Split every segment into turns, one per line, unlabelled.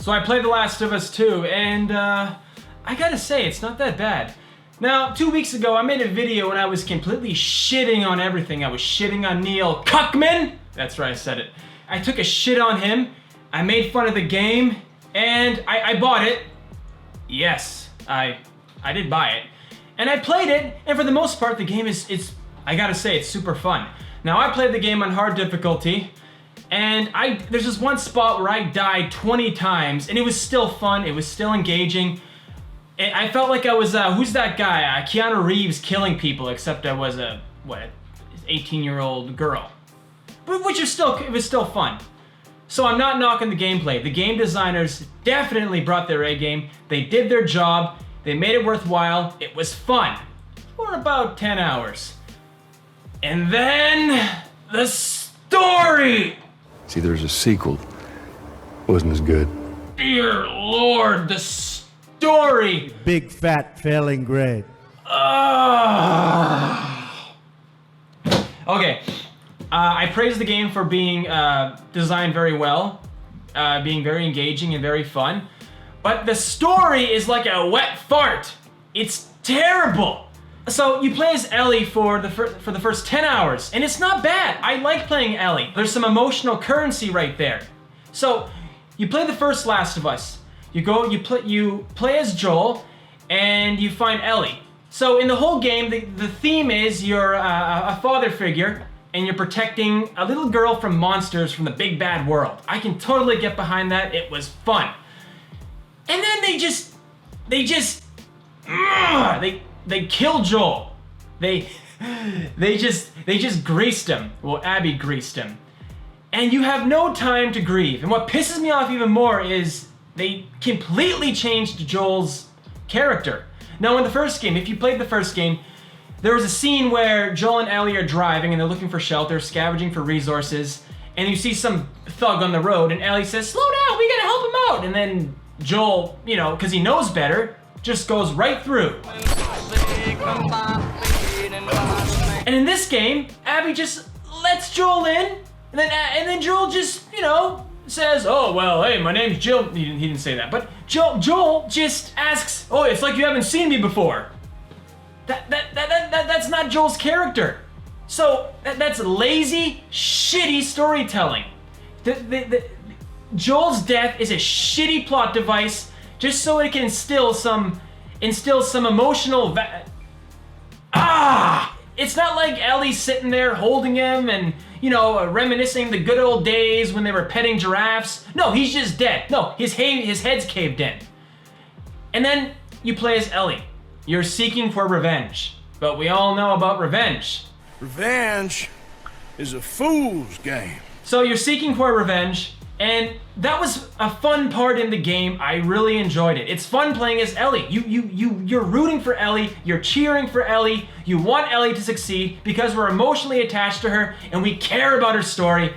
So I played The Last of Us 2, and I gotta say, it's not that bad. Now, 2 weeks ago, I made a video and I was completely shitting on everything. I was shitting on Neil Cuckman. That's right, I said it. I took a shit on him. I made fun of the game, and I bought it. Yes, I did buy it. And I played it, and for the most part, the game is I gotta say, it's super fun. Now, I played the game on hard difficulty, and there's this one spot where I died 20 times, and it was still fun, it was still engaging. And I felt like I was, who's that guy? Keanu Reeves killing people, except I was a, 18-year-old girl. But it was still fun. So I'm not knocking the gameplay. The game designers definitely brought their A game. They did their job. They made it worthwhile. It was fun for about 10 hours. And then the story.
See, there's a sequel. Wasn't as good.
Dear Lord, the story.
Big fat failing grade.
Okay. I praise the game for being designed very well, being very engaging and very fun, but the story is like a wet fart. It's terrible. So you play as Ellie for the first 10 hours, and it's not bad. I like playing Ellie. There's some emotional currency right there. So you play the first Last of Us. You play as Joel, and you find Ellie. So in the whole game, the theme is you're a father figure, and you're protecting a little girl from monsters from the big bad world. I can totally get behind that. It was fun. And then they kill Joel. They just greased him. Well, Abby greased him. And you have no time to grieve. And what pisses me off even more is they completely changed Joel's character. Now in the first game, if you played the first game, there was a scene where Joel and Ellie are driving and they're looking for shelter, scavenging for resources, and you see some thug on the road and Ellie says, "Slow down, we gotta help him out." And then Joel, because he knows better, just goes right through. And in this game, Abby just lets Joel in, and then Joel just, says, "Oh, well, hey, my name's Jill." He didn't say that, but Joel just asks, "Oh, it's like you haven't seen me before." That's not Joel's character. So that's lazy, shitty storytelling. Joel's death is a shitty plot device just so it can instill some emotional it's not like Ellie's sitting there holding him and reminiscing the good old days when they were petting giraffes. No, he's just dead. No, his head's caved in. And then you play as Ellie. You're seeking for revenge, but we all know about revenge.
Revenge is a fool's game.
So you're seeking for revenge, and that was a fun part in the game. I really enjoyed it. It's fun playing as Ellie. You're rooting for Ellie, you're cheering for Ellie, you want Ellie to succeed because we're emotionally attached to her and we care about her story.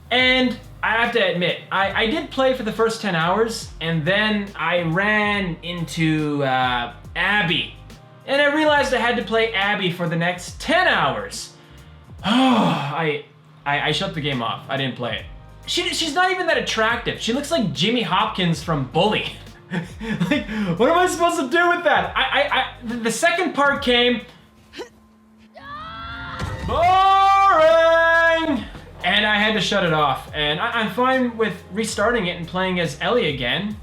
And I have to admit, I did play for the first 10 hours, and then I ran into Abby. And I realized I had to play Abby for the next 10 hours. I shut the game off. I didn't play it. She's not even that attractive. She looks like Jimmy Hopkins from Bully. Like, what am I supposed to do with that? The second part came. Boring! And I had to shut it off. And I'm fine with restarting it and playing as Ellie again.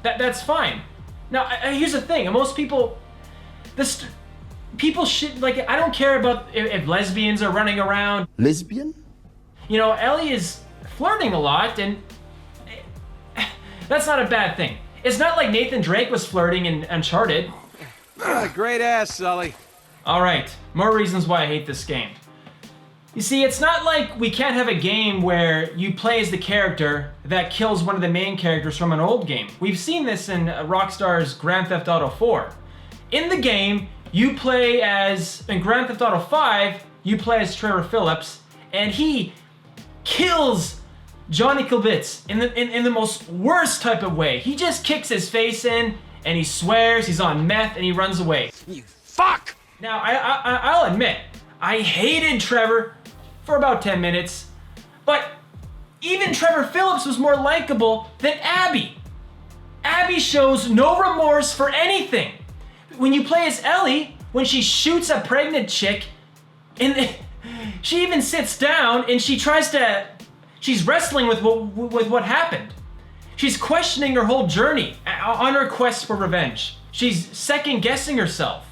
That's fine. Now, here's the thing. Most people, people should, I don't care about if lesbians are running around.
Lesbian?
Ellie is flirting a lot, and that's not a bad thing. It's not like Nathan Drake was flirting in Uncharted.
You got a great ass, Sully.
All right, more reasons why I hate this game. You see, it's not like we can't have a game where you play as the character that kills one of the main characters from an old game. We've seen this in Rockstar's Grand Theft Auto 4. In the game, you play in Grand Theft Auto 5, you play as Trevor Phillips, and he kills Johnny Kilbits in the most worst type of way. He just kicks his face in, and he swears he's on meth, and he runs away.
You fuck!
Now, I'll admit, I hated Trevor for about 10 minutes, but even Trevor Phillips was more likable than Abby. Abby shows no remorse for anything. When you play as Ellie, when she shoots a pregnant chick, and she even sits down and she's wrestling with what happened. She's questioning her whole journey on her quest for revenge. She's second guessing herself.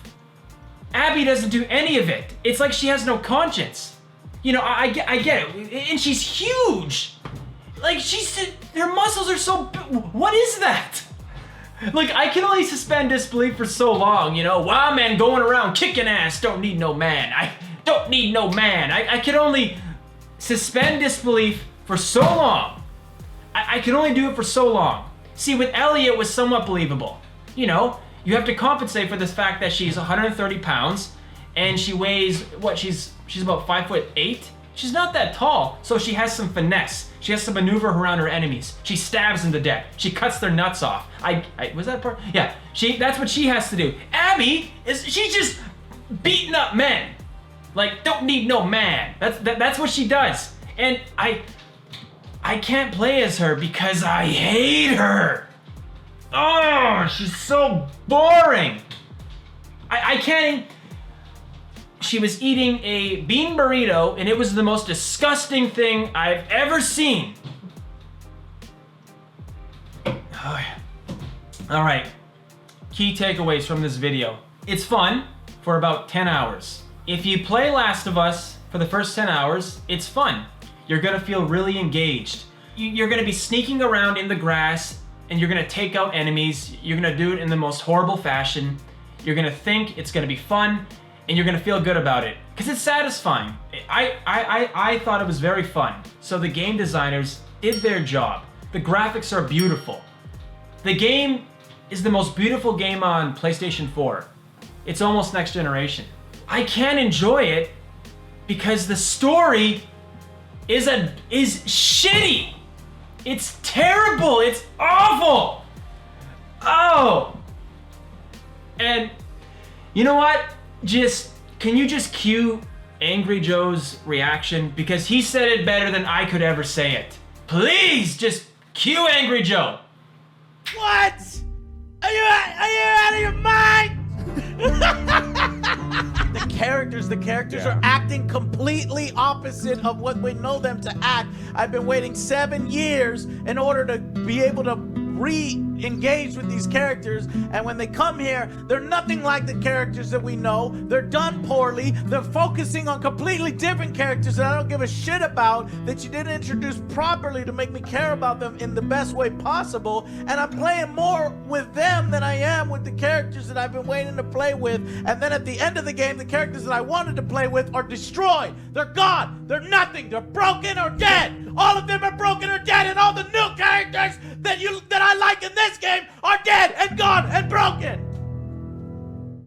Abby doesn't do any of it. It's like she has no conscience. You know, I get it. And she's huge. Like, her muscles are so big. What is that? Like, I can only suspend disbelief for so long, you know? Wow, man, going around kicking ass, don't need no man. I don't need no man. I can only suspend disbelief for so long. I can only do it for so long. See, with Ellie, it was somewhat believable. You know, you have to compensate for this fact that she's 130 pounds and she weighs, she's about 5'8". She's not that tall, so she has some finesse. She has to maneuver around her enemies. She stabs them to death. She cuts their nuts off. Was that part? Yeah, that's what she has to do. Abby, she's just beating up men. Like, don't need no man. That's what she does. And I can't play as her because I hate her. Oh, she's so boring. I can't. She was eating a bean burrito, and it was the most disgusting thing I've ever seen. Oh, yeah. All right, key takeaways from this video. It's fun for about 10 hours. If you play Last of Us for the first 10 hours, it's fun. You're gonna feel really engaged. You're gonna be sneaking around in the grass, and you're gonna take out enemies. You're gonna do it in the most horrible fashion. You're gonna think it's gonna be fun, and you're gonna feel good about it, because it's satisfying. I thought it was very fun. So the game designers did their job. The graphics are beautiful. The game is the most beautiful game on PlayStation 4. It's almost next generation. I can't enjoy it because the story is shitty. It's terrible. It's awful. Oh. And you know what? Can you just cue Angry Joe's reaction? Because he said it better than I could ever say it. Please, just cue Angry Joe.
What? Are you out of your mind? The characters are acting completely opposite of what we know them to act. I've been waiting 7 years in order to be able to re-engage with these characters, and when they come here, they're nothing like the characters that we know. They're done poorly. They're focusing on completely different characters that I don't give a shit about, that you didn't introduce properly to make me care about them in the best way possible, and I'm playing more with them than I am with the characters that I've been waiting to play with, and then at the end of the game, the characters that I wanted to play with are destroyed. They're gone. They're nothing. They're broken or dead. All of them are broken or dead, and all the new characters that I like in this game are dead and gone and broken.